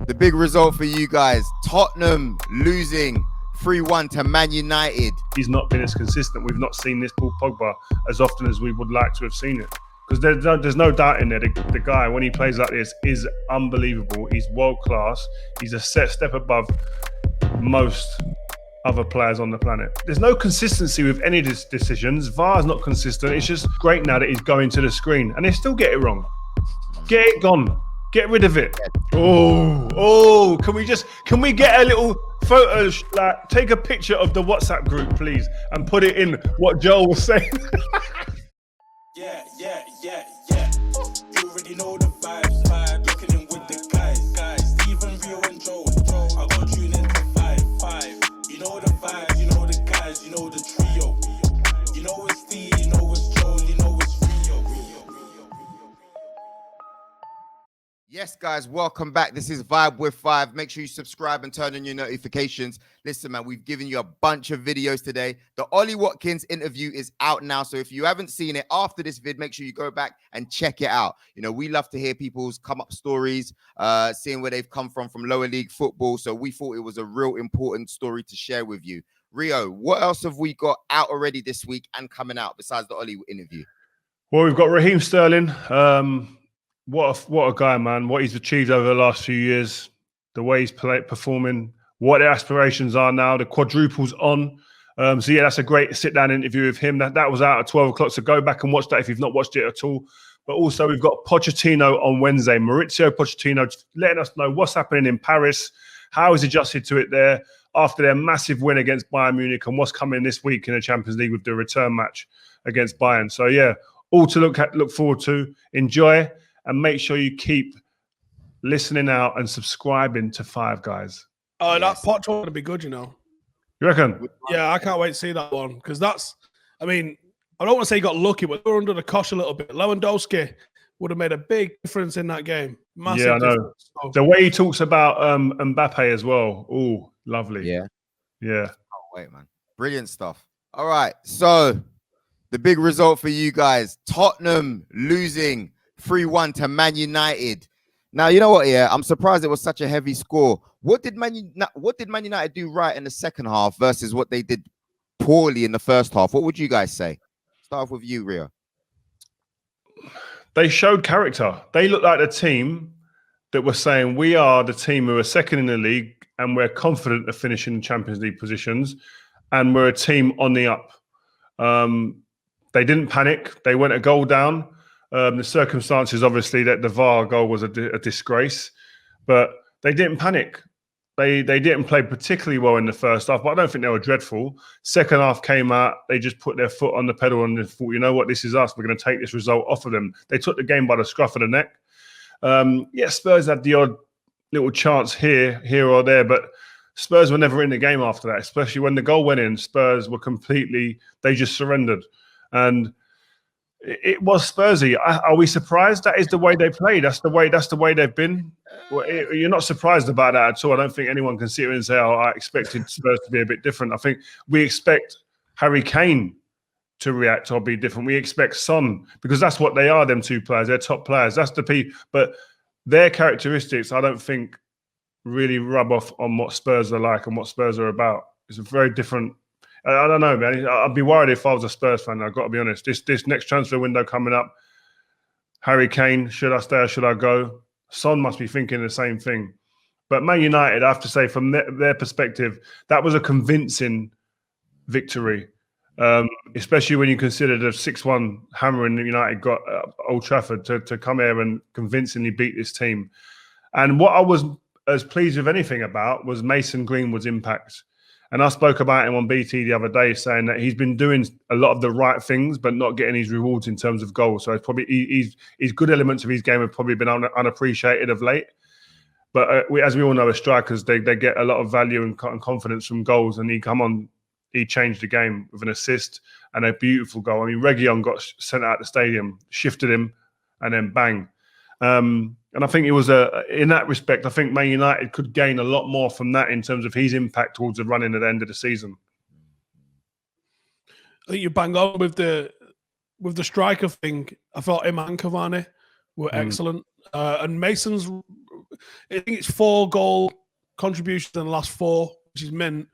The big result for you guys, Tottenham losing 3-1 to Man United. He's not been as consistent. We've not seen this Paul Pogba as often as we would like to have seen it. Because there's no doubt in there, the guy, when he plays like this, is unbelievable. He's world class. He's a step above most other players on the planet. There's no consistency with any of his decisions. VAR's not consistent. It's just great now that he's going to the screen. And they still get it wrong. Get it gone. Get rid of it. Oh, can we get a little photo, like take a picture of the WhatsApp group, please, and put it in what Joel was saying. Yeah. You already know the vibes. Looking in with the guys. Even Rio and Joel. I got tune into 5. You know the vibes, you know the guys, you know the trio. You know it's D, you know it's Joel, you know it's Rio. Yes, guys, welcome back. This is Vibe with 5. Make sure you subscribe and turn on your notifications. Listen, man, we've given you a bunch of videos today. The Ollie Watkins interview is out now. So if you haven't seen it after this vid, make sure you go back and check it out. You know, we love to hear people's come-up stories, seeing where they've come from lower league football. So we thought it was a real important story to share with you. Rio, what else have we got out already this week and coming out besides the Ollie interview? Well, we've got Raheem Sterling. What a guy, man. What he's achieved over the last few years, the way he's performing, what their aspirations are now, the quadruples on. So, yeah, that's a great sit-down interview with him. That was out at 12 o'clock, so go back and watch that if you've not watched it at all. But also we've got Pochettino on Wednesday. Maurizio Pochettino letting us know what's happening in Paris, how he's adjusted to it there after their massive win against Bayern Munich, and what's coming this week in the Champions League with the return match against Bayern. So, yeah, all to look forward to. Enjoy. And make sure you keep listening out and subscribing to 5 guys. Oh, yes. That Poch one to be good, you know. You reckon? Yeah, I can't wait to see that one. Because that's, I mean, I don't want to say he got lucky, but they were under the cosh a little bit. Lewandowski would have made a big difference in that game. Massive I know. difference. So, the way he talks about Mbappe as well. Oh, lovely. Yeah. Oh, wait, man. Brilliant stuff. All right. So the big result for you guys, Tottenham losing 3-1 to Man United. Now, you know what? Yeah, I'm surprised it was such a heavy score. What did Man United do right in the second half versus what they did poorly in the first half? What would you guys say? Start off with you, Rio. They showed character. They looked like the team that were saying, we are the team who are second in the league and we're confident of finishing Champions League positions and we're a team on the up. They didn't panic. They went a goal down. The circumstances, obviously, that the VAR goal was a disgrace, but they didn't panic. They didn't play particularly well in the first half, but I don't think they were dreadful. Second half came out, they just put their foot on the pedal and thought, you know what, this is us. We're going to take this result off of them. They took the game by the scruff of the neck. Spurs had the odd little chance here or there, but Spurs were never in the game after that, especially when the goal went in. Spurs were they just surrendered. And it was Spursy. Are we surprised? That is the way they play. That's the way they've been. Well, you're not surprised about that at all. I don't think anyone can sit here and say, "Oh, I expected Spurs to be a bit different." I think we expect Harry Kane to react or be different. We expect Son, because that's what they are. Them two players, they're top players. That's the people. But their characteristics, I don't think, really rub off on what Spurs are like and what Spurs are about. It's a very different. I don't know, man. I'd be worried if I was a Spurs fan. I've got to be honest. This next transfer window coming up, Harry Kane, should I stay or should I go? Son must be thinking the same thing. But Man United, I have to say, from their perspective, that was a convincing victory, especially when you consider the 6-1 hammering that United got at Old Trafford to come here and convincingly beat this team. And what I was as pleased with anything about was Mason Greenwood's impact. And I spoke about him on BT the other day, saying that he's been doing a lot of the right things, but not getting his rewards in terms of goals. So it's probably his good elements of his game have probably been unappreciated of late. But as we all know, as strikers, they get a lot of value and confidence from goals. And he changed the game with an assist and a beautiful goal. I mean, Reguilon got sent out of the stadium, shifted him, and then bang. And I think it was in that respect, I think Man United could gain a lot more from that in terms of his impact towards the running at the end of the season. I think you bang on with the striker thing. I thought him and Cavani were excellent. And Mason's I think it's 4 goal contributions in the last 4, which is mint.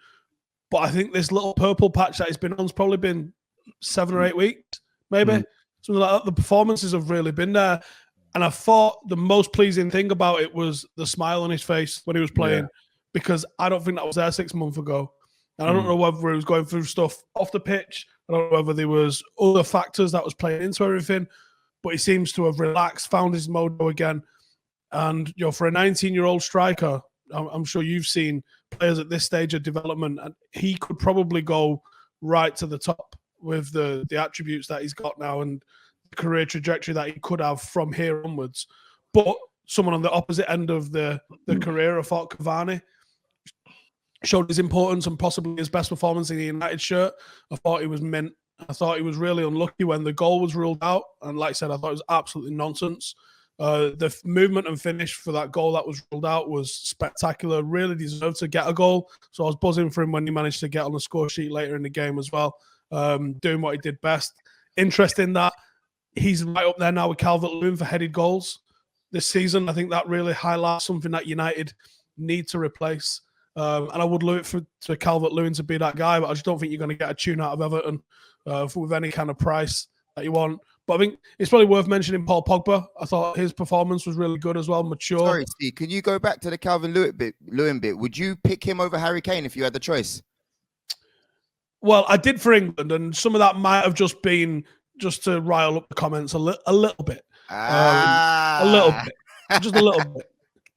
But I think this little purple patch that he's been on has probably been 7 or 8 weeks, maybe. Something like that. The performances have really been there. And I thought the most pleasing thing about it was the smile on his face when he was playing, because I don't think that was there 6 months ago. And I don't know whether he was going through stuff off the pitch. I don't know whether there was other factors that was playing into everything. But he seems to have relaxed, found his mojo again. And for a 19-year-old striker, I'm sure you've seen players at this stage of development, and he could probably go right to the top with the attributes that he's got now and the career trajectory that he could have from here onwards. But someone on the opposite end of the career, I thought Cavani showed his importance and possibly his best performance in the United shirt. I thought he was mint. I thought he was really unlucky when the goal was ruled out. And like I said, I thought it was absolutely nonsense. The movement and finish for that goal that was ruled out was spectacular. Really deserved to get a goal. So I was buzzing for him when he managed to get on the score sheet later in the game as well, doing what he did best. Interesting that he's right up there now with Calvert-Lewin for headed goals this season. I think that really highlights something that United need to replace. And I would love it for Calvert-Lewin to be that guy, but I just don't think you're going to get a tune out of Everton with any kind of price that you want. But I think it's probably worth mentioning Paul Pogba. I thought his performance was really good as well, mature. Sorry, Steve, can you go back to the Calvert-Lewin bit? Would you pick him over Harry Kane if you had the choice? Well, I did for England, and some of that might have just been just to rile up the comments a little bit. A little bit. Just a little bit.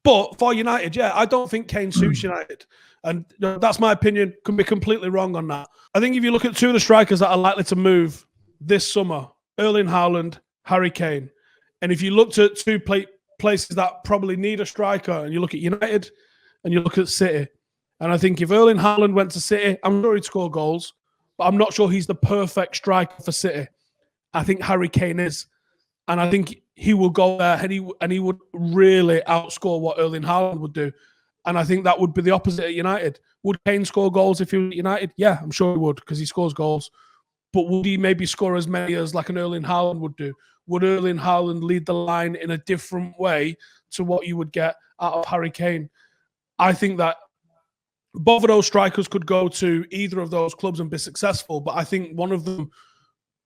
But for United, I don't think Kane suits United. And that's my opinion. Can be completely wrong on that. I think if you look at 2 of the strikers that are likely to move this summer, Erling Haaland, Harry Kane. And if you looked at 2 places that probably need a striker, and you look at United and you look at City, and I think if Erling Haaland went to City, I'm sure he'd score goals, but I'm not sure he's the perfect striker for City. I think Harry Kane is. And I think he will go there and he would really outscore what Erling Haaland would do. And I think that would be the opposite at United. Would Kane score goals if he was at United? Yeah, I'm sure he would, because he scores goals. But would he maybe score as many as like an Erling Haaland would do? Would Erling Haaland lead the line in a different way to what you would get out of Harry Kane? I think that both of those strikers could go to either of those clubs and be successful, but I think one of them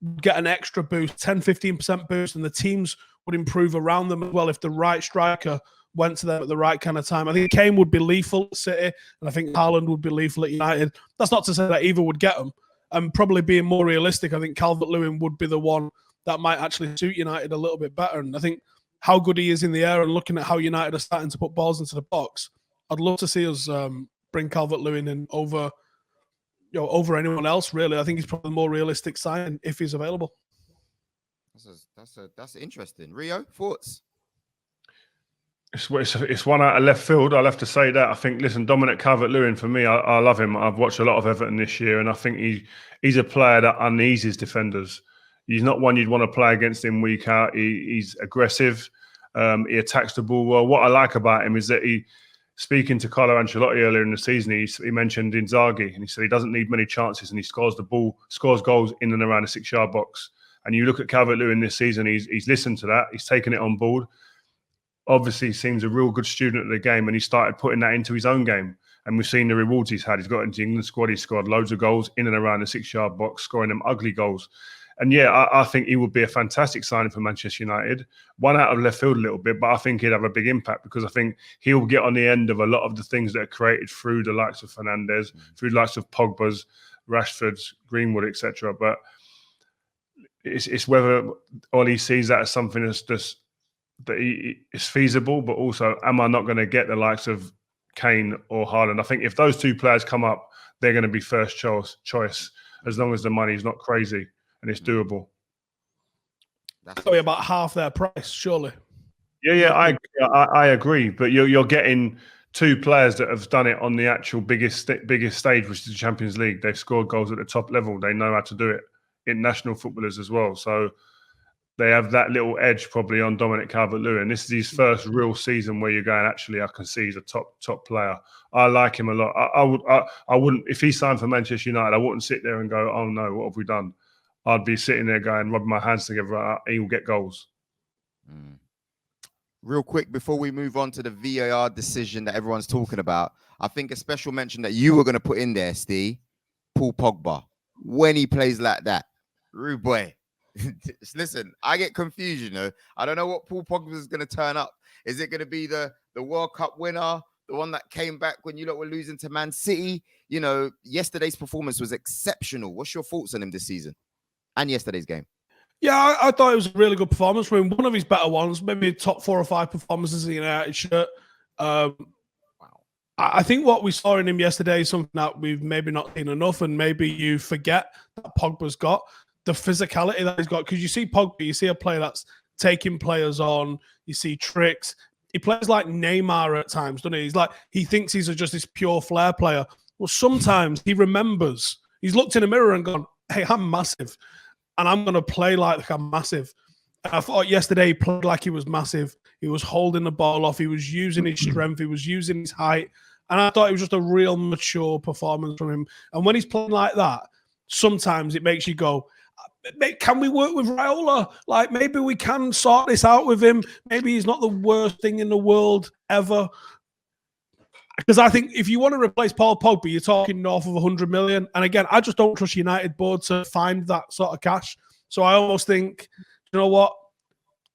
would get an extra boost, 10, 15% boost, and the teams would improve around them as well if the right striker went to them at the right kind of time. I think Kane would be lethal at City, and I think Haaland would be lethal at United. That's not to say that either would get them. And probably being more realistic, I think Calvert-Lewin would be the one that might actually suit United a little bit better. And I think how good he is in the air and looking at how United are starting to put balls into the box, I'd love to see us bring Calvert-Lewin in over anyone else, really. I think he's probably the more realistic sign if he's available. That's interesting. Rio, thoughts? It's one out of left field. I'll have to say that. I think, listen, Dominic CalvertLewin, for me, I love him. I've watched a lot of Everton this year, and I think he's a player that uneases defenders. He's not one you'd want to play against him week out. He's aggressive. He attacks the ball well. What I like about him is that speaking to Carlo Ancelotti earlier in the season, he mentioned Inzaghi, and he said he doesn't need many chances, and he scores goals in and around the 6-yard box. And you look at Calvert-Lewin this season, he's listened to that. He's taken it on board. Obviously, he seems a real good student of the game, and he started putting that into his own game. And we've seen the rewards he's had. He's got into the England squad. He's scored loads of goals in and around the 6-yard box, scoring them ugly goals. And I think he would be a fantastic signing for Manchester United. One out of left field a little bit, but I think he'd have a big impact because I think he'll get on the end of a lot of the things that are created through the likes of Fernandes, through the likes of Pogba's, Rashford's, Greenwood, etc. But it's whether Ollie sees that as something that is feasible, but also, am I not going to get the likes of Kane or Haaland? I think if those 2 players come up, they're going to be first choice as long as the money's not crazy and it's doable. That's probably about half their price, surely. Yeah, I agree. But you're getting 2 players that have done it on the actual biggest stage, which is the Champions League. They've scored goals at the top level. They know how to do it. International footballers as well. So they have that little edge probably on Dominic Calvert-Lewin. This is his first real season where you're going, actually, I can see he's a top player. I like him a lot. I wouldn't, if he signed for Manchester United, I wouldn't sit there and go, oh no, what have we done? I'd be sitting there going, rubbing my hands together. He will get goals. Real quick, before we move on to the VAR decision that everyone's talking about, I think a special mention that you were going to put in there, Steve, Paul Pogba, when he plays like that. Rude boy. Listen, I get confused, you know. I don't know what Paul Pogba is going to turn up. Is it going to be the World Cup winner, the one that came back when you lot were losing to Man City? You know, yesterday's performance was exceptional. What's your thoughts on him this season and yesterday's game? Yeah, I thought it was a really good performance. I mean, one of his better ones, maybe top 4 or 5 performances in a United shirt. I think what we saw in him yesterday is something that we've maybe not seen enough, and maybe you forget that Pogba's got the physicality that he's got. Because you see Pogba, you see a player that's taking players on, you see tricks. He plays like Neymar at times, doesn't he? He's like, he thinks he's just this pure flair player. Well, sometimes he remembers. He's looked in a mirror and gone, hey, I'm massive. And I'm going to play like I'm massive. And I thought yesterday he played like he was massive. He was holding the ball off. He was using his strength. He was using his height. And I thought it was just a real mature performance from him. And when he's playing like that, sometimes it makes you go, can we work with Raiola? Like, maybe we can sort this out with him. Maybe he's not the worst thing in the world ever. Because I think if you want to replace Paul Pogba, you're talking north of 100 million. And again, I just don't trust United board to find that sort of cash. So I almost think, you know what?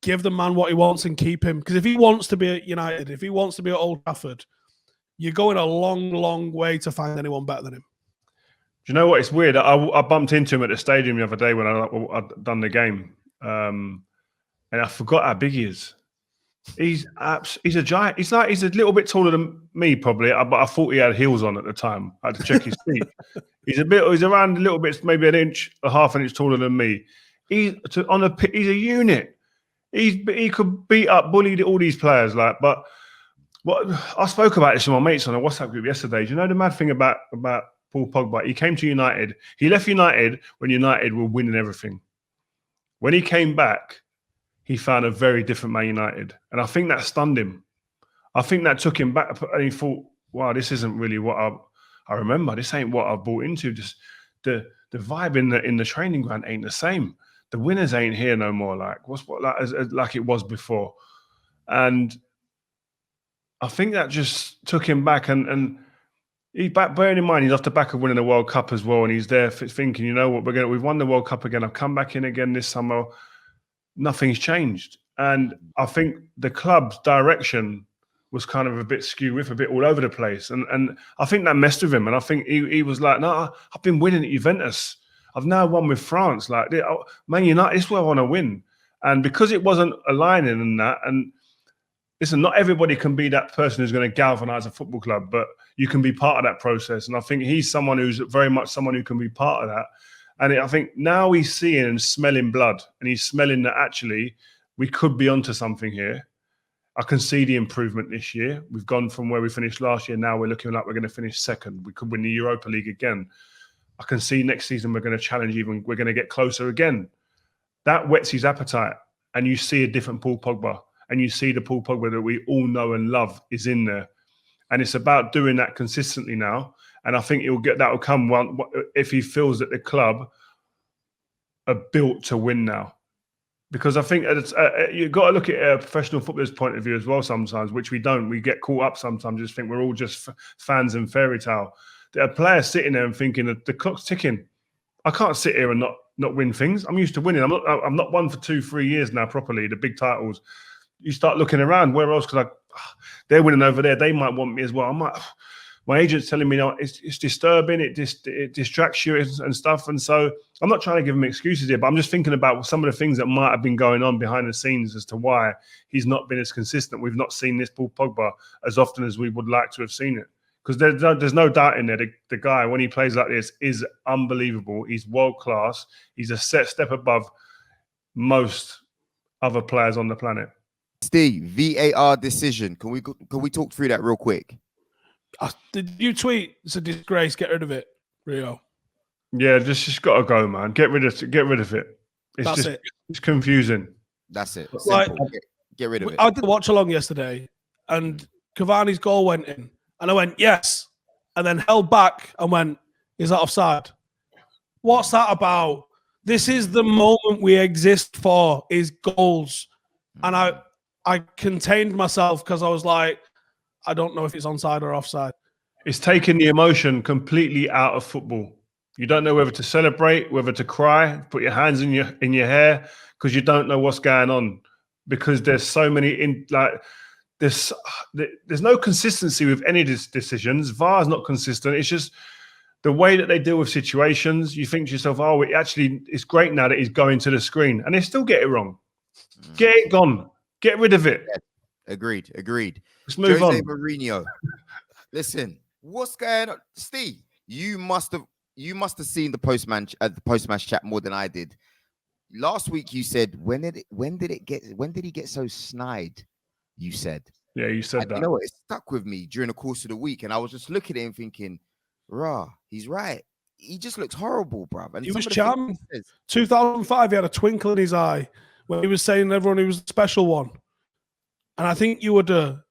Give the man what he wants and keep him. Because if he wants to be at United, if he wants to be at Old Trafford, you're going a long, long way to find anyone better than him. Do you know what? It's weird. I bumped into him at the stadium the other day when I'd done the game. And I forgot how big he is. He's a giant. He's a little bit taller than me, probably. But I thought he had heels on at the time. I had to check his feet. He's around a little bit, maybe a half an inch taller than me. He's a unit. He could beat up, bully all these players. But what I spoke about this with my mates on a WhatsApp group yesterday. Do you know the mad thing about Paul Pogba? He came to United. He left United when United were winning everything. When he came back, he found a very different Man United. And I think that stunned him. I think that took him back and he thought, wow, this isn't really what I remember. This ain't what I bought into. Just the vibe in the training ground ain't the same. The winners ain't here no more. Like it was before. And I think that just took him back and he bearing in mind he's off the back of winning the World Cup as well. And he's there thinking, you know what, we've won the World Cup again. I've come back in again this summer. Nothing's changed. And I think the club's direction was kind of a bit skew with, a bit all over the place. And I think that messed with him. And I think he was like, no, I've been winning at Juventus. I've now won with France. Like, Man United, this is where I want to win. And because it wasn't aligning in that, and listen, not everybody can be that person who's going to galvanize a football club, but you can be part of that process. And I think he's someone who's very much someone who can be part of that. And I think now he's seeing and smelling blood, and he's smelling that actually we could be onto something here. I can see the improvement this year. We've gone from where we finished last year. Now we're looking like we're going to finish second. We could win the Europa League again. I can see next season we're going to challenge even. We're going to get closer again. That whets his appetite, and you see a different Paul Pogba, and you see the Paul Pogba that we all know and love is in there. And it's about doing that consistently now. And I think that will come if he feels that the club are built to win now. Because I think you've got to look at a professional footballer's point of view as well sometimes, which we don't. We get caught up sometimes, just think we're all just fans and fairy tale. There are players sitting there and thinking that the clock's ticking. I can't sit here and not win things. I'm used to winning. I'm not won for 2-3 years now properly, the big titles. You start looking around, where else? Because they're winning over there. They might want me as well. My agent's telling me, no, it's disturbing. It distracts you and stuff. And so I'm not trying to give him excuses here, but I'm just thinking about some of the things that might have been going on behind the scenes as to why he's not been as consistent. We've not seen this Paul Pogba as often as we would like to have seen it. Because there's no doubt in there. The guy, when he plays like this, is unbelievable. He's world class. He's a step above most other players on the planet. Steve, VAR decision. Can we talk through that real quick? Did you tweet? It's a disgrace. Get rid of it, Rio. Yeah, just got to go, man. Get rid of it. It's confusing. That's it. Like, get rid of it. I did a watch along yesterday, and Cavani's goal went in, and I went yes, and then held back and went, "Is that offside?" What's that about? This is the moment we exist for, is goals, and I contained myself because I was like, I don't know if it's onside or offside. It's taking the emotion completely out of football. You don't know whether to celebrate, whether to cry, put your hands in your hair, because you don't know what's going on. Because there's so many there's no consistency with any of these decisions. VAR is not consistent. It's just the way that they deal with situations. You think to yourself, oh, it's great now that he's going to the screen, and they still get it wrong. Get it gone. Get rid of it. Yeah. Agreed. Let's move Jose on. Mourinho. Listen, what's going on, Steve? You must have seen the postman's chat more than I did. Last week you said, when did he get so snide? You said. Yeah, you said that. You know what? It stuck with me during the course of the week, and I was just looking at him thinking, rah, he's right. He just looks horrible, bruv. And he was charming. 2005, he had a twinkle in his eye when he was saying to everyone he was a special one. And I think you would have,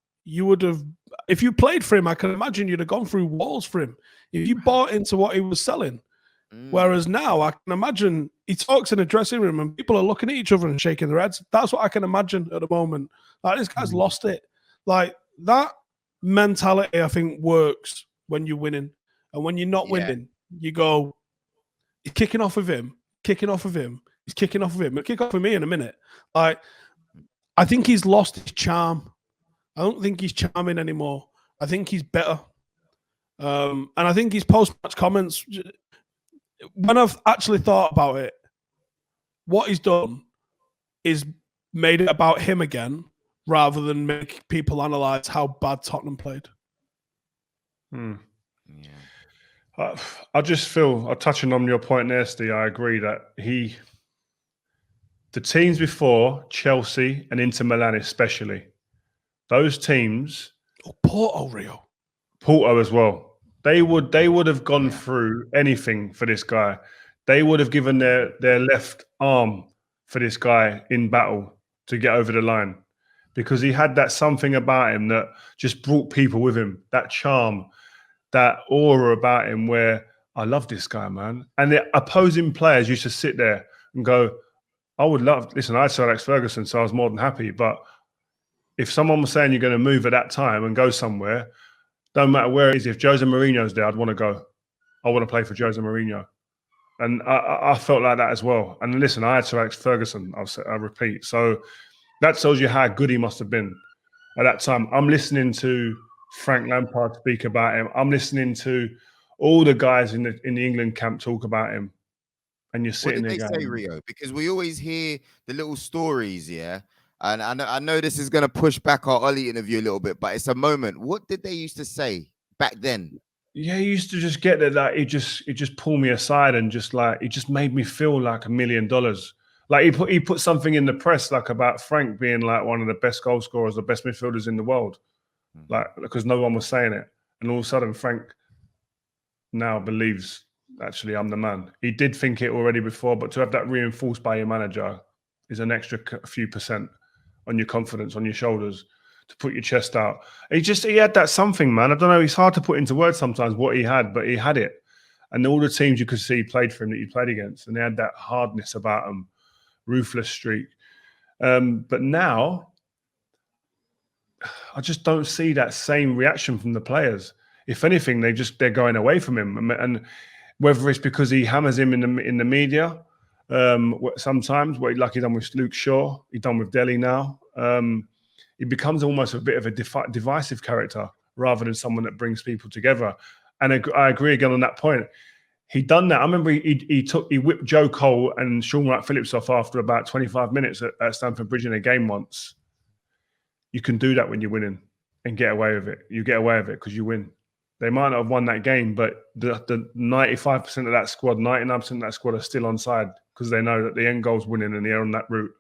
if you played for him, I can imagine you'd have gone through walls for him if you bought into what he was selling. Whereas now I can imagine he talks in a dressing room and people are looking at each other and shaking their heads. That's what I can imagine at the moment. Like, this guy's lost it. Like, that mentality, I think, works when you're winning. And when you're not winning, you go, he's kicking off of him. He's kicking off of him. He'll kick off with me in a minute. Like, I think he's lost his charm. I don't think he's charming anymore. I think he's better. And I think his post-match comments, when I've actually thought about it, what he's done is made it about him again rather than make people analyse how bad Tottenham played. Yeah. I just feel, touching on your point there, Steve, I agree that the teams before, Chelsea and Inter Milan especially, those teams... Porto as well. They would have gone through anything for this guy. They would have given their left arm for this guy in battle to get over the line, because he had that something about him that just brought people with him, that charm, that aura about him where, I love this guy, man. And the opposing players used to sit there and go, I would love, listen, I had Sir Alex Ferguson, so I was more than happy. But if someone was saying you're going to move at that time and go somewhere, don't matter where it is, if Jose Mourinho's there, I'd want to go. I want to play for Jose Mourinho. And I felt like that as well. And listen, I had Sir Alex Ferguson, I repeat. So that tells you how good he must have been at that time. I'm listening to Frank Lampard speak about him. I'm listening to all the guys in the England camp talk about him. And you're sitting there. What did they say, Rio? Because we always hear the little stories, yeah? And I know this is going to push back our Ollie interview a little bit, but it's a moment. What did they used to say back then? Yeah, he used to just get it. Like, he just pulled me aside and just like, it just made me feel like $1 million. Like, he put something in the press, like, about Frank being like one of the best goal scorers, the best midfielders in the world. Like, because no one was saying it. And all of a sudden, Frank now believes, actually, I'm the man. He did think it already before, but to have that reinforced by your manager is an extra few percent on your confidence, on your shoulders, to put your chest out. He had that something, man. I don't know. It's hard to put into words sometimes what he had, but he had it. And all the teams you could see played for him that he played against, and they had that hardness about them, ruthless streak. But now, I just don't see that same reaction from the players. If anything, they're going away from him, and whether it's because he hammers him in the media. Sometimes, like he done with Luke Shaw, he done with Delhi now. He becomes almost a bit of a divisive character rather than someone that brings people together. And I agree again on that point. He done that. I remember he whipped Joe Cole and Sean Wright-Phillips off after about 25 minutes at Stamford Bridge in a game once. You can do that when you're winning and get away with it. You get away with it because you win. They might not have won that game, but the 95% of that squad, 99% of that squad are still on side because they know that the end goal's winning and they're on that route.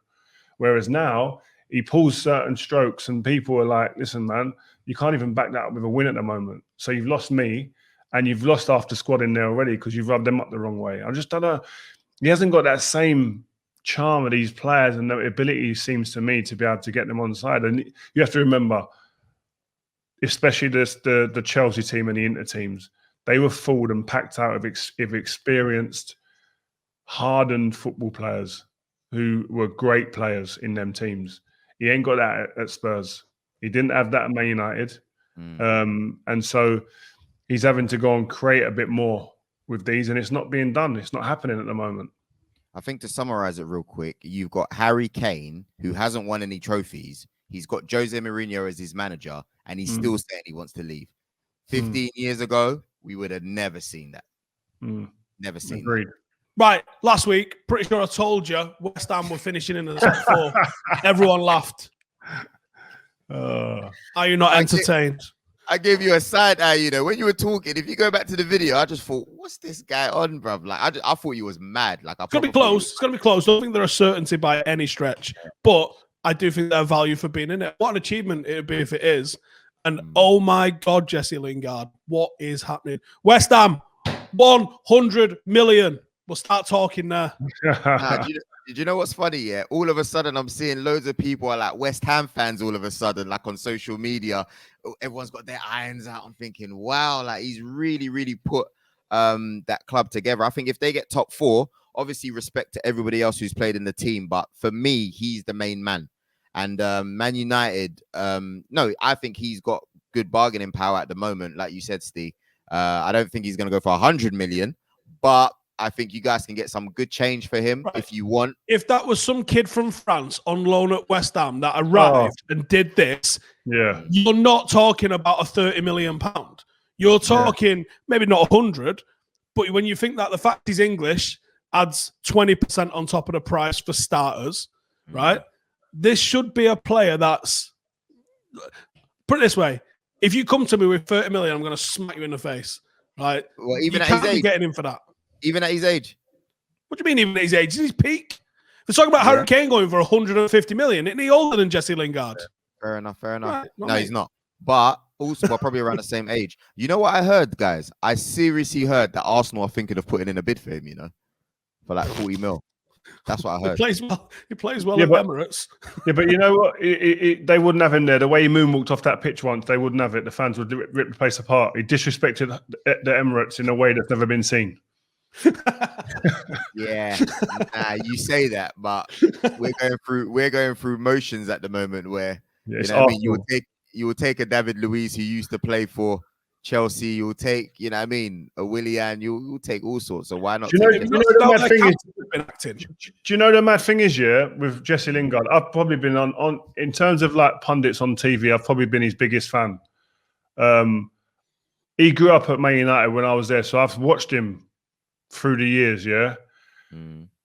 Whereas now, he pulls certain strokes and people are like, listen, man, you can't even back that up with a win at the moment. So you've lost me and you've lost half the squad in there already because you've rubbed them up the wrong way. I just don't know. He hasn't got that same charm of these players and the ability, seems to me, to be able to get them on side. And you have to remember, especially the Chelsea team and the Inter teams, they were full and packed out of experienced, hardened football players who were great players in them teams. He ain't got that at Spurs. He didn't have that at Man United. And so he's having to go and create a bit more with these, and it's not being done. It's not happening at the moment. I think to summarize it real quick, you've got Harry Kane, who hasn't won any trophies. He's got Jose Mourinho as his manager, and he's still saying he wants to leave. 15 years ago, we would have never seen that. Never seen Agreed. that. Right, last week, pretty sure I told you West Ham were finishing in the top 4. Everyone laughed. Are you not entertained? I gave you a side eye, you know, when you were talking. If you go back to the video, I just thought, what's this guy on, bruv? Like, I thought you was mad. Like, it's gonna be close. It's gonna be close. I don't think they're a certainty by any stretch, but I do think they're value for being in it. What an achievement it would be if it is. And oh my God, Jesse Lingard, what is happening? West Ham, 100 million. We'll start talking there. Did you know what's funny? Yeah, all of a sudden I'm seeing loads of people are like West Ham fans. All of a sudden, like on social media, everyone's got their irons out. I'm thinking, wow, like he's really, really put that club together. I think if they get top 4, obviously respect to everybody else who's played in the team, but for me, he's the main man. And Man United, no, I think he's got good bargaining power at the moment. Like you said, Steve, I don't think he's going to go for 100 million, but I think you guys can get some good change for him if you want. If that was some kid from France on loan at West Ham that arrived and did this, you're not talking about a £30 million. You're talking maybe not 100, but when you think that the fact he's English adds 20% on top of the price for starters, right? This should be a player that's, put it this way, if you come to me with 30 million, I'm going to smack you in the face, right? Well, even you at can't his be age, getting him for that. Even at his age. What do you mean even at his age? It's his peak. They're talking about Harry Kane going for 150 million. Isn't he older than Jesse Lingard? Fair enough. Right, no, he's not. But also, we're probably around the same age. You know what I heard, guys? I seriously heard that Arsenal are thinking of putting in a bid for him, you know, for like 40 mil. That's what I heard. He plays well at Emirates. Yeah, but you know what? They wouldn't have him there. The way he moonwalked off that pitch once, they wouldn't have it. The fans would rip the place apart. He disrespected the Emirates in a way that's never been seen. Yeah, you say that, but we're going through motions at the moment where you know what I mean, you will take a David Luiz who used to play for Chelsea, you'll take, you know what I mean, a Willian, you'll take all sorts. So why not? Do you know the mad thing is, yeah, with Jesse Lingard, I've probably been on in terms of like pundits on TV, I've probably been his biggest fan. He grew up at Man United when I was there, so I've watched him through the years, yeah.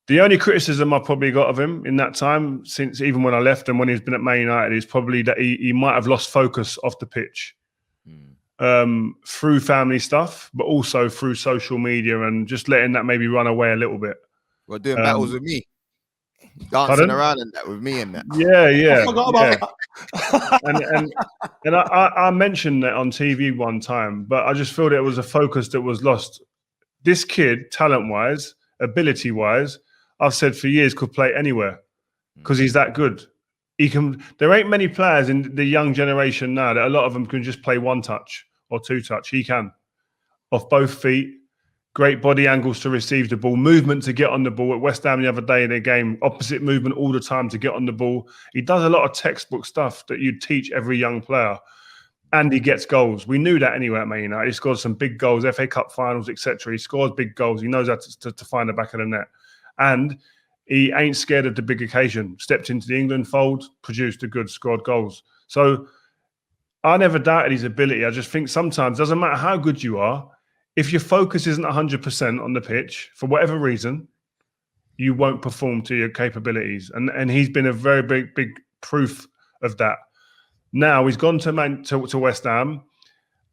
The only criticism I probably got of him in that time, since even when I left and when he's been at Man United, is probably that he might have lost focus off the pitch. Through family stuff, but also through social media and just letting that maybe run away a little bit. Well, doing battles with me, dancing around and that with me and that. Yeah. I forgot about that. and I mentioned that on TV one time, but I just feel that it was a focus that was lost. This kid, talent-wise, ability-wise, I've said for years could play anywhere because he's that good. He can. There ain't many players in the young generation now that a lot of them can just play one touch or two touch. He can, off both feet, great body angles to receive the ball, movement to get on the ball. At West Ham the other day in their game, opposite movement all the time to get on the ball. He does a lot of textbook stuff that you'd teach every young player, and he gets goals. We knew that anyway at Man United. He scored some big goals, FA Cup finals, etc. He scores big goals. He knows how to find the back of the net, and he ain't scared of the big occasion. Stepped into the England fold, produced a good, scored goals. So I never doubted his ability. I just think sometimes, doesn't matter how good you are, if your focus isn't 100% on the pitch, for whatever reason, you won't perform to your capabilities. And he's been a very big proof of that. Now he's gone to West Ham,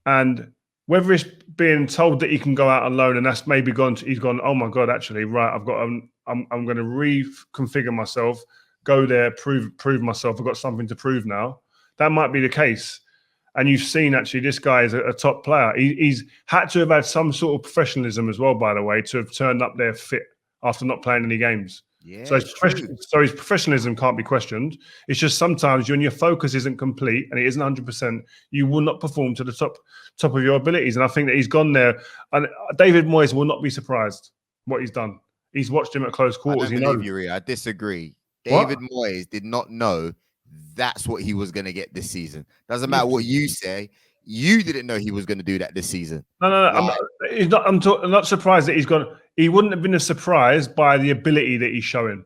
and whether it's being told that he can go out on loan and that's maybe he's gone, oh my God, actually, right, I'm going to reconfigure myself, go there, prove myself. I've got something to prove now. That might be the case. And you've seen, actually, this guy is a top player. He's had to have had some sort of professionalism as well, by the way, to have turned up there fit after not playing any games. Yeah, so his professionalism can't be questioned. It's just sometimes when your focus isn't complete and it isn't 100%, you will not perform to the top of your abilities. And I think that he's gone there. And David Moyes will not be surprised what he's done. He's watched him at close quarters. I disagree. David Moyes did not know that's what he was going to get this season. Doesn't matter what you say. You didn't know he was going to do that this season. No. I'm not surprised that he's gone. He wouldn't have been surprised by the ability that he's showing.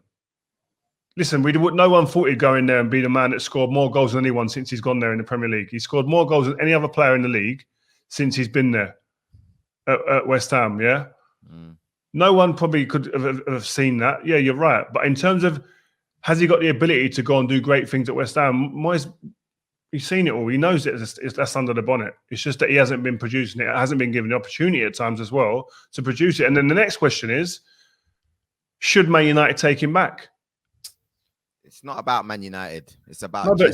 Listen, no one thought he'd go in there and be the man that scored more goals than anyone since he's gone there in the Premier League. He scored more goals than any other player in the league since he's been there at West Ham, yeah? No one probably could have seen that. Yeah, you're right. But in terms of, has he got the ability to go and do great things at West Ham? Moyes, he's seen it all. He knows that's under the bonnet. It's just that he hasn't been producing it. Hasn't been given the opportunity at times as well to produce it. And then the next question is, should Man United take him back? It's not about Man United. It's about. No,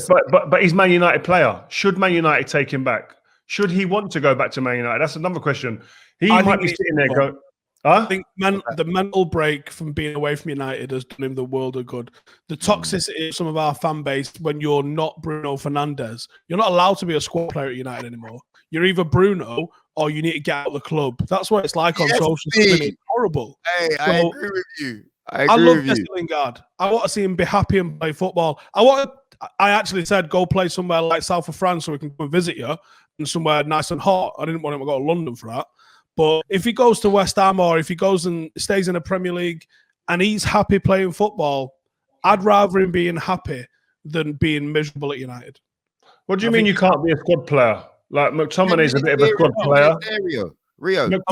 but he's Man United player. Should Man United take him back? Should he want to go back to Man United? That's another question. He might be sitting there going, I think the mental break from being away from United has done him the world of good. The toxicity of some of our fan base when you're not Bruno Fernandes, you're not allowed to be a squad player at United anymore. You're either Bruno or you need to get out of the club. That's what it's like on social media. It's horrible. Hey, I agree with you. I love Jesse Lingard. I want to see him be happy and play football. I actually said go play somewhere like south of France so we can come and visit you and somewhere nice and hot. I didn't want him to go to London for that. But if he goes to West Ham or if he goes and stays in the Premier League and he's happy playing football, I'd rather him being happy than being miserable at United. What do you mean you can't be a squad player? Like McTominay's a bit of a squad player. Rio. Of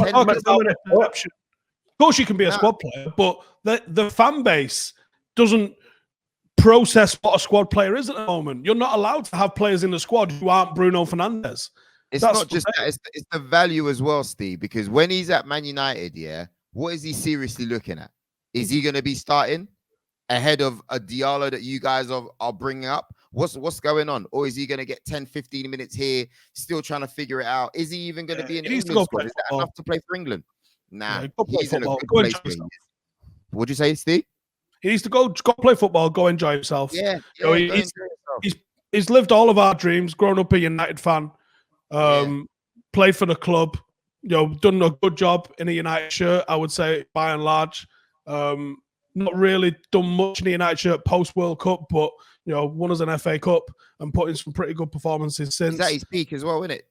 course, you can be a squad player, but the fan base doesn't process what a squad player is at the moment. You're not allowed to have players in the squad who aren't Bruno Fernandes. It's not just that. It's the value as well, Steve, because when he's at Man United, what is he seriously looking at? Is he going to be starting ahead of a Diallo that you guys are bringing up? What's going on? Or is he going to get 10, 15 minutes here, still trying to figure it out? Is he even going to be in the England squad? Is that enough to play for England? Nah, he's in a good place. What'd you say, Steve? He needs to go play football, go enjoy himself. Yeah, he's lived all of our dreams, grown up a United fan, played for the club, done a good job in a United shirt, I would say, by and large. Not really done much in a United shirt post-World Cup, but, won us an FA Cup and put in some pretty good performances since. Is that his peak as well, isn't it?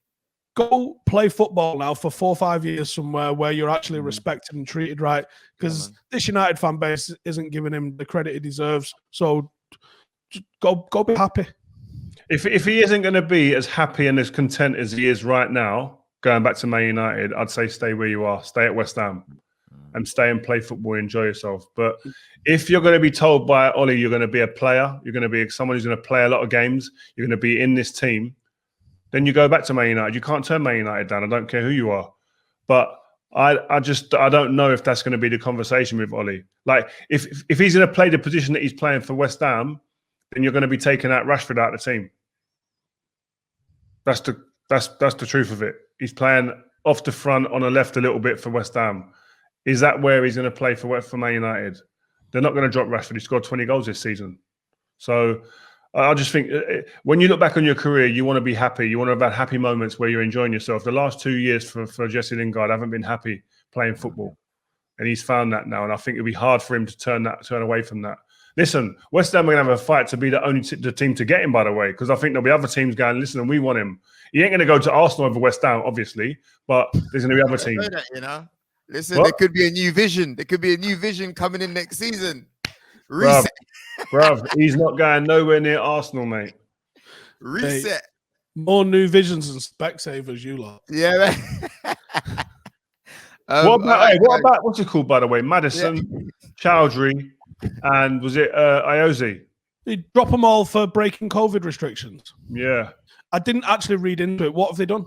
Go play football now for 4 or 5 years somewhere where you're actually respected and treated right, because this United fan base isn't giving him the credit he deserves. So just go be happy. If he isn't going to be as happy and as content as he is right now, going back to Man United, I'd say stay where you are. Stay at West Ham and stay and play football, enjoy yourself. But if you're going to be told by Ollie you're going to be a player, you're going to be someone who's going to play a lot of games, you're going to be in this team, then you go back to Man United. You can't turn Man United down. I don't care who you are. But I don't know if that's going to be the conversation with Ollie. Like, if he's going to play the position that he's playing for West Ham, then you're going to be taking out Rashford out of the team. That's the truth of it. He's playing off the front on the left a little bit for West Ham. Is that where he's going to play for Man United? They're not going to drop Rashford. He scored 20 goals this season. So I just think when you look back on your career, you want to be happy. You want to have had happy moments where you're enjoying yourself. The last 2 years for Jesse Lingard, I haven't been happy playing football. And he's found that now. And I think it'll be hard for him to turn away from that. Listen, West Ham are going to have a fight to be the team to get him, by the way, because I think there'll be other teams going, listen, we want him. He ain't going to go to Arsenal over West Ham, obviously, but there's going to be other teams. Listen, there could be a new vision. There could be a new vision coming in next season. Reset. Bruv, he's not going nowhere near Arsenal, mate. Reset. Hey, more new visions and Specsavers, you lot. Yeah, man. What about what's it called, by the way? Maddison, Chowdhury, and was it Iozi? They drop them all for breaking COVID restrictions. Yeah. I didn't actually read into it. What have they done?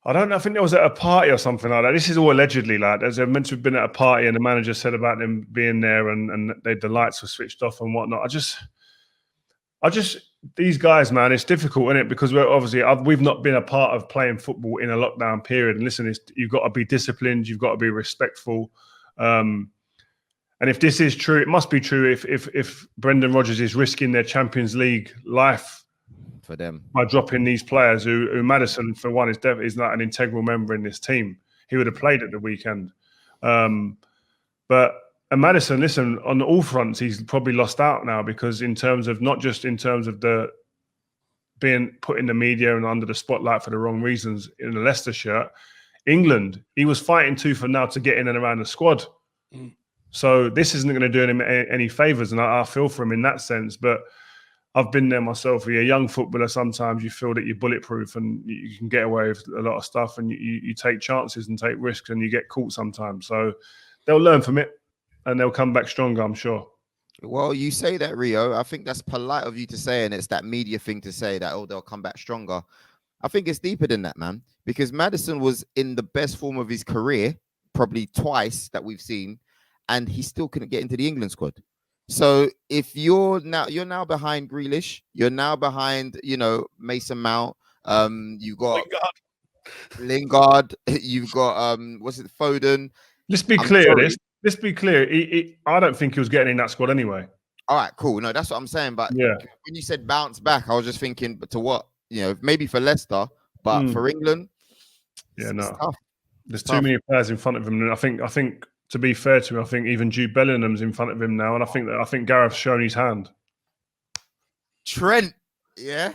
I don't know. I think there was at a party or something like that. This is all allegedly, like, they're meant to have been at a party and the manager said about them being there and the lights were switched off and whatnot. I just, these guys, man, it's difficult, isn't it? Because we've not been a part of playing football in a lockdown period. And listen, you've got to be disciplined. You've got to be respectful. And if this is true, it must be true if Brendan Rodgers is risking their Champions League life for them by dropping these players who Maddison, for one, is not an integral member in this team. He would have played at the weekend. But And Maddison, listen, on all fronts, he's probably lost out now because in terms of not just in terms of the being put in the media and under the spotlight for the wrong reasons in the Leicester shirt, England, he was fighting tooth and nail to get in and around the squad. So this isn't going to do him any favours, and I feel for him in that sense. But I've been there myself. You're a young footballer. Sometimes you feel that you're bulletproof and you can get away with a lot of stuff, and you take chances and take risks, and you get caught sometimes. So they'll learn from it. And they'll come back stronger, I'm sure. Well, you say that, Rio. I think that's polite of you to say, and it's that media thing to say that, oh, they'll come back stronger. I think it's deeper than that, man, because Maddison was in the best form of his career, probably twice that we've seen, and he still couldn't get into the England squad. So if you're now behind Grealish, you're now behind, Mason Mount, you've got Lingard, you've got Foden. Let's be clear. Let's be clear. I don't think he was getting in that squad anyway. All right, cool. No, that's what I'm saying. But yeah, when you said bounce back, I was just thinking, but to what? Maybe for Leicester, but for England, it's tough. There's too many players in front of him. And I think to be fair to him, I think even Jude Bellingham's in front of him now, and I think Gareth's shown his hand. Trent, yeah.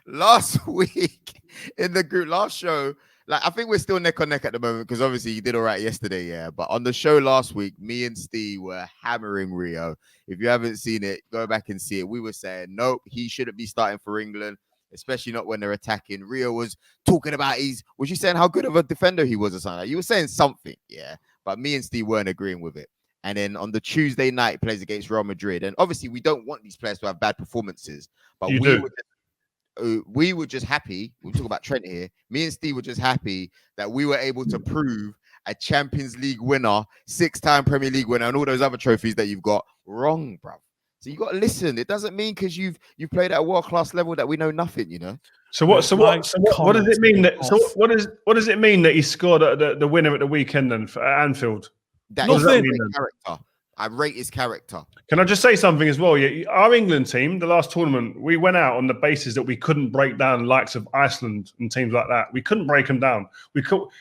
Last week in the group, last show. I think we're still neck on neck at the moment because obviously you did all right yesterday, yeah. But on the show last week, me and Steve were hammering Rio. If you haven't seen it, go back and see it. We were saying, nope, he shouldn't be starting for England, especially not when they're attacking. Rio was talking about was you saying how good of a defender he was or something? You were saying something, yeah. But me and Steve weren't agreeing with it. And then on the Tuesday night, he plays against Real Madrid. And obviously we don't want these players to have bad performances. But we were just happy. We talk about Trent here. Me and Steve were just happy that we were able to prove a Champions League winner, 6-time Premier League winner, and all those other trophies that you've got wrong, bro. So you got to listen. It doesn't mean because you've played at a world-class level that we know nothing, So what does it mean what does it mean that he scored the winner at the weekend then for Anfield? Character. I rate his character. Can I just say something as well? Yeah, our England team, the last tournament, we went out on the basis that we couldn't break down the likes of Iceland and teams like that. We couldn't break them down.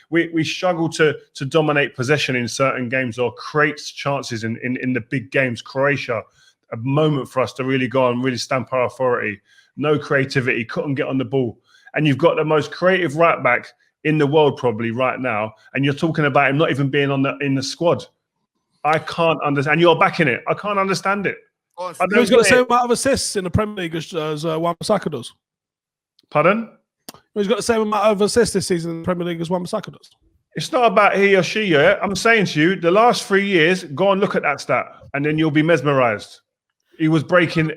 We struggled to dominate possession in certain games or create chances in the big games. Croatia, a moment for us to really go and really stamp our authority. No creativity, couldn't get on the ball. And you've got the most creative right back in the world probably right now, and you're talking about him not even being in the squad. I can't understand. You're backing it. I can't understand it. He's got the same amount of assists in the Premier League as Wan-Bissaka does. Pardon? He's got the same amount of assists this season in the Premier League as Wan-Bissaka does. It's not about he or she. Yeah? I'm saying to you, the last 3 years, go and look at that stat, and then you'll be mesmerised. He was breaking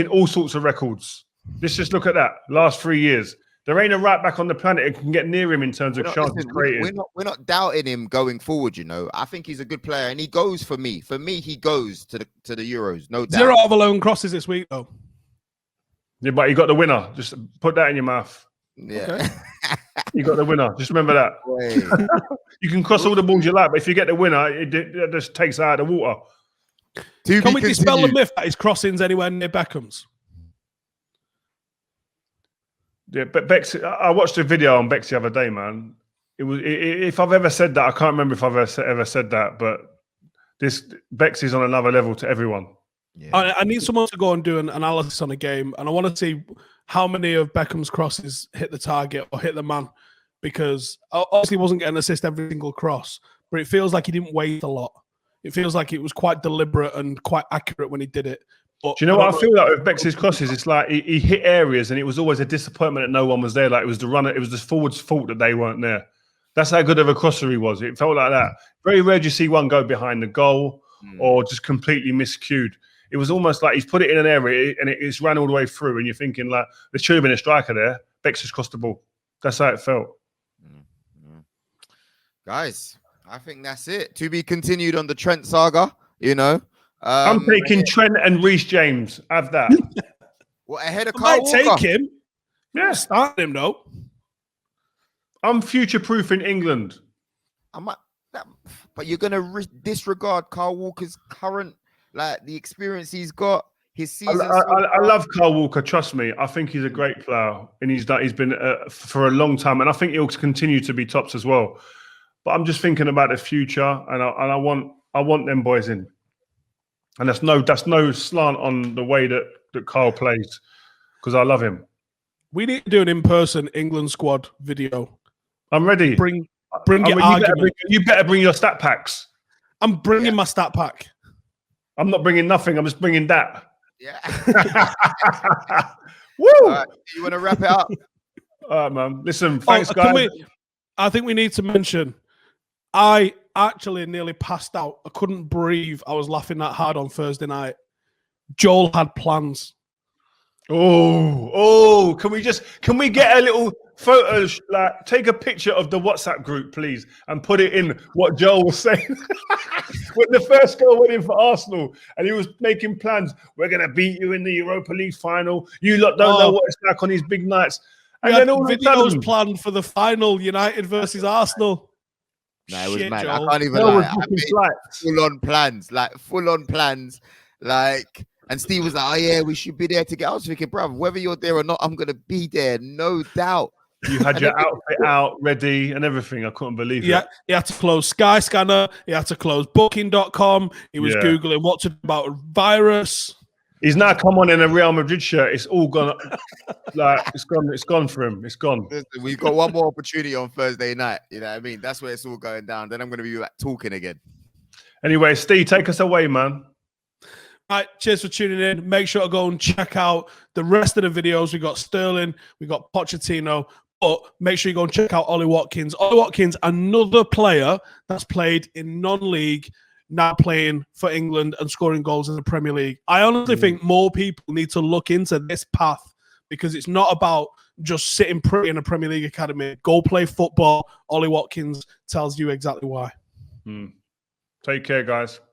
all sorts of records. Let's just look at that. Last 3 years. There ain't a right back on the planet who can get near him in terms of chances created. We're not doubting him going forward, I think he's a good player, and he goes for me. For me, he goes to the Euros, no doubt. 0 out of 11 crosses this week, though. Yeah, but you got the winner. Just put that in your mouth. Yeah. Okay. You got the winner. Just remember that. You can cross all the balls you like, but if you get the winner, it just takes out of the water. Can we dispel the myth that his crossings anywhere near Beckham's? Yeah, but I watched a video on Bex the other day, man. If I've ever said that, I can't remember if I've ever said that, but Bex is on another level to everyone. Yeah. I need someone to go and do an analysis on a game, and I want to see how many of Beckham's crosses hit the target or hit the man, because obviously he wasn't getting an assist every single cross, but it feels like he didn't wait a lot. It feels like it was quite deliberate and quite accurate when he did it. But do you know what I feel like with Bex's crosses? It's like he hit areas and it was always a disappointment that no one was there. Like it was the runner, it was the forward's fault that they weren't there. That's how good of a crosser he was. It felt like that. Very rare do you see one go behind the goal or just completely miscued. It was almost like he's put it in an area and it's ran all the way through, and you're thinking like there should have been a striker there. Bex has crossed the ball. That's how it felt. Guys, I think that's it. To be continued on the Trent saga, I'm taking Trent and Reece James. Have that. Well, ahead of Kyle Walker. Take him. Yeah. Start him, though. I'm future-proofing England. But you're going to disregard Kyle Walker's current, the experience he's got, his season. I love Kyle Walker. Trust me. I think he's a great player, and he's been for a long time, and I think he'll continue to be tops as well. But I'm just thinking about the future, and I want I want them boys in. And that's no slant on the way that Kyle plays, because I love him. We need to do an in-person England squad video. I'm ready. Bring your argument. You better bring your stat packs. I'm bringing my stat pack. I'm not bringing nothing. I'm just bringing that. Yeah. Woo! You want to wrap it up? All right, man. Listen, thanks, guys. I think we need to mention, I actually nearly passed out. I couldn't breathe. I was laughing that hard on Thursday night. Joel had plans. Oh, can we get a little photo, like take a picture of the WhatsApp group, please, and put it in what Joel was saying when the first goal went in for Arsenal, and he was making plans. We're gonna beat you in the Europa League final. You lot don't know what it's like on these big nights. And then all videos planned for the final, United versus Arsenal. No, it was Shit, mad. Joel. I can't even lie. I made full on plans, and Steve was like, "Oh yeah, we should be there together." I was thinking, bro, whether you're there or not, I'm gonna be there, no doubt. You had your outfit out, ready, and everything. I couldn't believe it. He had to close Skyscanner. He had to close Booking.com. He was Googling what to do about a virus. He's now come on in a Real Madrid shirt. It's all gone. It's gone for him. It's gone. Listen, we've got one more opportunity on Thursday night. You know what I mean? That's where it's all going down. Then I'm going to be back talking again. Anyway, Steve, take us away, man. All right, cheers for tuning in. Make sure to go and check out the rest of the videos. We got Sterling, we got Pochettino, but make sure you go and check out Ollie Watkins. Ollie Watkins, another player that's played in non-league, now playing for England and scoring goals in the Premier League. I honestly think more people need to look into this path, because it's not about just sitting pretty in a Premier League academy. Go play football. Ollie Watkins tells you exactly why. Take care, guys.